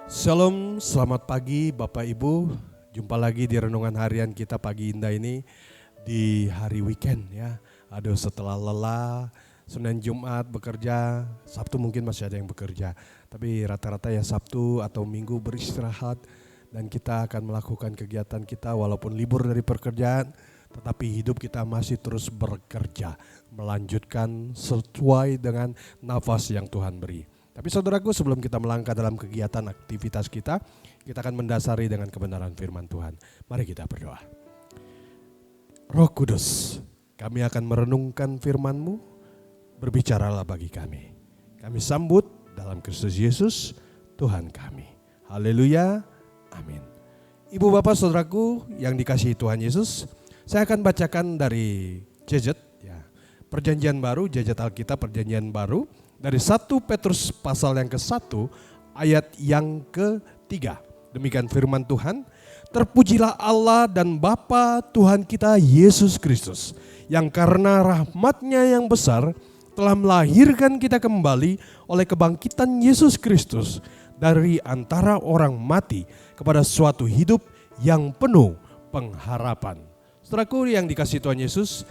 Shalom, selamat pagi Bapak Ibu. Jumpa lagi di renungan harian kita pagi indah ini di hari weekend ya. Aduh, setelah lelah, Senin Jumat bekerja, Sabtu mungkin masih ada yang bekerja. Tapi rata-rata ya Sabtu atau Minggu beristirahat dan kita akan melakukan kegiatan kita walaupun libur dari pekerjaan. Tetapi hidup kita masih terus bekerja, melanjutkan sesuai dengan nafas yang Tuhan beri. Tapi saudaraku, sebelum kita melangkah dalam kegiatan aktivitas kita akan mendasari dengan kebenaran firman Tuhan. Mari kita berdoa. Roh Kudus, kami akan merenungkan firman-Mu, berbicaralah bagi kami. Kami sambut dalam Kristus Yesus, Tuhan kami. Haleluya, amin. Ibu bapak saudaraku yang dikasihi Tuhan Yesus, saya akan bacakan dari Jejet, ya, Perjanjian Baru, Jejet Alkitab Perjanjian Baru, dari 1 Petrus pasal yang ke-1 ayat yang ke-3. Demikian firman Tuhan, terpujilah Allah dan Bapa Tuhan kita Yesus Kristus, yang karena rahmat-Nya yang besar telah melahirkan kita kembali oleh kebangkitan Yesus Kristus dari antara orang mati kepada suatu hidup yang penuh pengharapan. Saudaraku yang dikasihi Tuhan Yesus,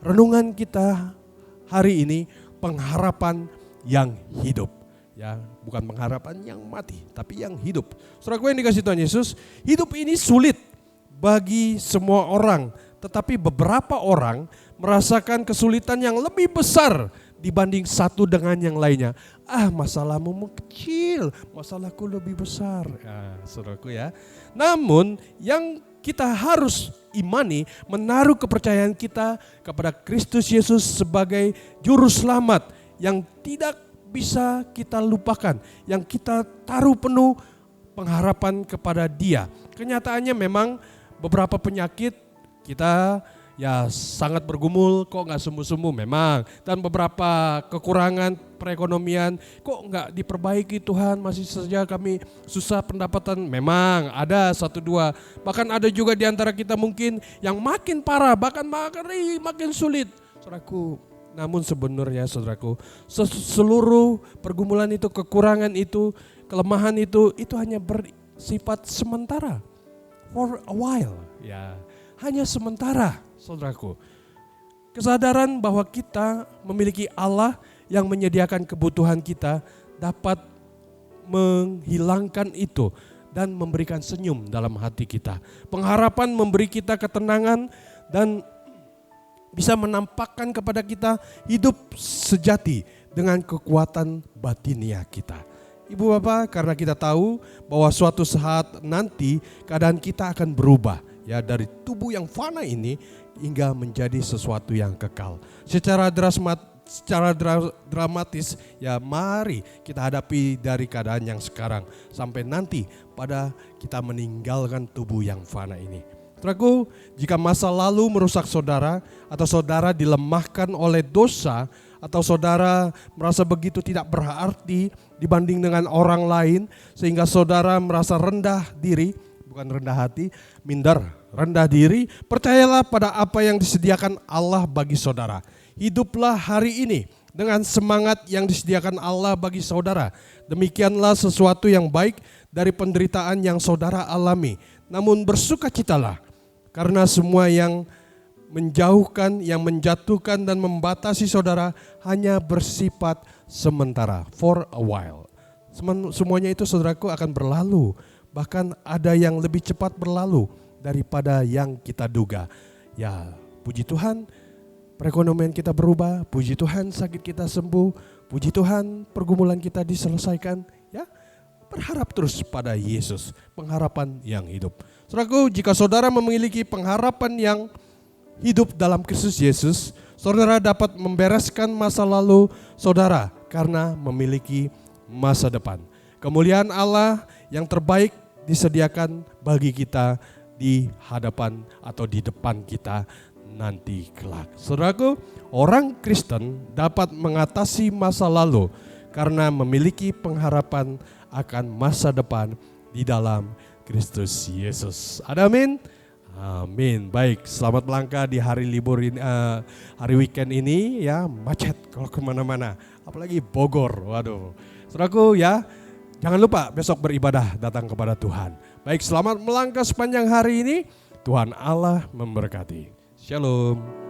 renungan kita hari ini pengharapan yang hidup, ya, bukan pengharapan yang mati, tapi yang hidup. Saudaraku yang dikasihi Tuhan Yesus, hidup ini sulit bagi semua orang, tetapi beberapa orang merasakan kesulitan yang lebih besar dibanding satu dengan yang lainnya. Masalahmu kecil, masalahku lebih besar. Ya, saudaraku ya. Namun yang kita harus imani, menaruh kepercayaan kita kepada Kristus Yesus sebagai juru selamat yang tidak bisa kita lupakan, yang kita taruh penuh pengharapan kepada Dia. Kenyataannya memang beberapa penyakit kita ya sangat bergumul, kok nggak sembuh-sembuh memang. Dan beberapa kekurangan perekonomian, kok nggak diperbaiki Tuhan, masih saja kami susah pendapatan. Memang ada satu dua, bahkan ada juga di antara kita mungkin yang makin parah, bahkan makin sulit. Saudaraku, namun sebenarnya saudaraku, seluruh pergumulan itu, kekurangan itu, kelemahan itu hanya bersifat sementara. For a while, ya, hanya sementara, saudaraku. Kesadaran bahwa kita memiliki Allah yang menyediakan kebutuhan kita dapat menghilangkan itu dan memberikan senyum dalam hati kita. Pengharapan memberi kita ketenangan dan bisa menampakkan kepada kita hidup sejati dengan kekuatan batinia kita. Ibu bapak, karena kita tahu bahwa suatu saat nanti keadaan kita akan berubah, ya, dari tubuh yang fana ini hingga menjadi sesuatu yang kekal. Secara dramatis, ya, mari kita hadapi dari keadaan yang sekarang sampai nanti pada kita meninggalkan tubuh yang fana ini. Saudaraku, jika masa lalu merusak saudara atau saudara dilemahkan oleh dosa atau saudara merasa begitu tidak berarti dibanding dengan orang lain sehingga saudara merasa rendah diri, bukan rendah hati, minder, rendah diri, percayalah pada apa yang disediakan Allah bagi saudara. Hiduplah hari ini dengan semangat yang disediakan Allah bagi saudara. Demikianlah sesuatu yang baik dari penderitaan yang saudara alami. Namun bersukacitalah, karena semua yang menjauhkan, yang menjatuhkan dan membatasi saudara hanya bersifat sementara, for a while. Semuanya itu saudaraku akan berlalu, bahkan ada yang lebih cepat berlalu daripada yang kita duga. Ya, puji Tuhan, perekonomian kita berubah, puji Tuhan sakit kita sembuh, puji Tuhan pergumulan kita diselesaikan, ya. Berharap terus pada Yesus, pengharapan yang hidup. Saudaraku, jika saudara memiliki pengharapan yang hidup dalam Kristus Yesus, saudara dapat membereskan masa lalu saudara karena memiliki masa depan. Kemuliaan Allah yang terbaik disediakan bagi kita di hadapan atau di depan kita nanti kelak. Saudaraku, orang Kristen dapat mengatasi masa lalu karena memiliki pengharapan akan masa depan di dalam Kristus Yesus. Ada amin? Amin. Baik, selamat melangkah di hari libur ini, hari weekend ini, ya, macet kalau kemana-mana. Apalagi Bogor, waduh. Saudaraku ya, Jangan lupa besok beribadah datang kepada Tuhan. Baik, selamat melangkah sepanjang hari ini. Tuhan Allah memberkati. Shalom.